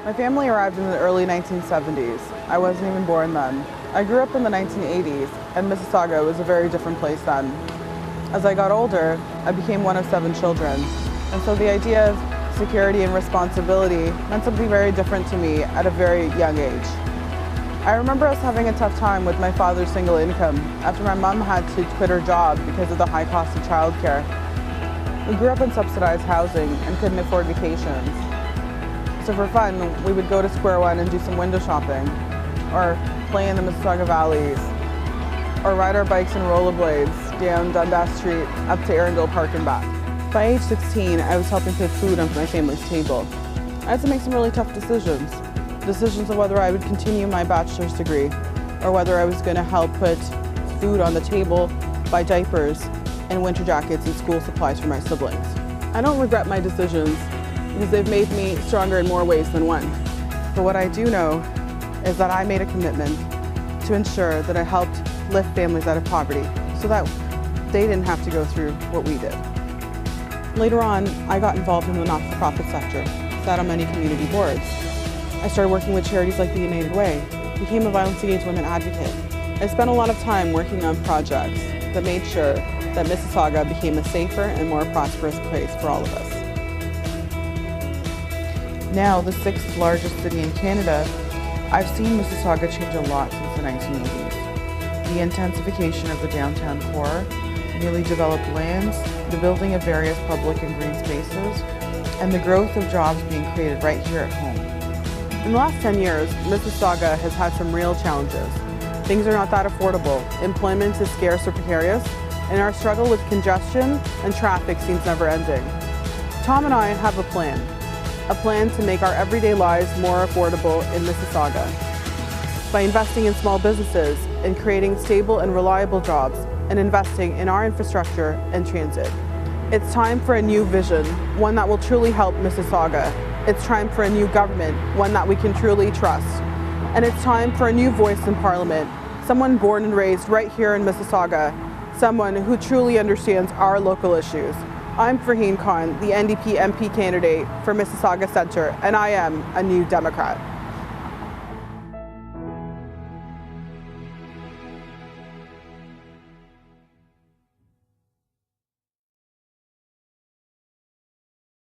My family arrived in the early 1970s. I wasn't even born then. I grew up in the 1980s, and Mississauga was a very different place then. As I got older, I became one of 7 children, and so the idea of security and responsibility meant something very different to me at a very young age. I remember us having a tough time with my father's single income after my mom had to quit her job because of the high cost of childcare. We grew up in subsidized housing and couldn't afford vacations. So for fun, we would go to Square One and do some window shopping, or play in the Mississauga valleys, or ride our bikes and rollerblades down Dundas Street up to Arundel Park and back. By age 16, I was helping cook food on my family's table. I had to make some really tough decisions. Decisions of whether I would continue my bachelor's degree, or whether I was going to help put food on the table, buy diapers, and winter jackets and school supplies for my siblings. I don't regret my decisions because they've made me stronger in more ways than one. But what I do know is that I made a commitment to ensure that I helped lift families out of poverty so that they didn't have to go through what we did. Later on, I got involved in the not-for-profit sector, sat on many community boards. I started working with charities like the United Way, became a violence against women advocate. I spent a lot of time working on projects that made sure that Mississauga became a safer and more prosperous place for all of us. Now the 6th largest city in Canada, I've seen Mississauga change a lot since the 1980s. The intensification of the downtown core, newly developed lands, the building of various public and green spaces, and the growth of jobs being created right here at home. In the last 10 years, Mississauga has had some real challenges. Things are not that affordable, employment is scarce or precarious, and our struggle with congestion and traffic seems never ending. Tom and I have a plan to make our everyday lives more affordable in Mississauga. By investing in small businesses and creating stable and reliable jobs and investing in our infrastructure and transit. It's time for a new vision, one that will truly help Mississauga. It's time for a new government, one that we can truly trust. And it's time for a new voice in Parliament, someone born and raised right here in Mississauga, someone who truly understands our local issues. I'm Farheen, the NDP MP candidate for Mississauga Centre, and I am a New Democrat.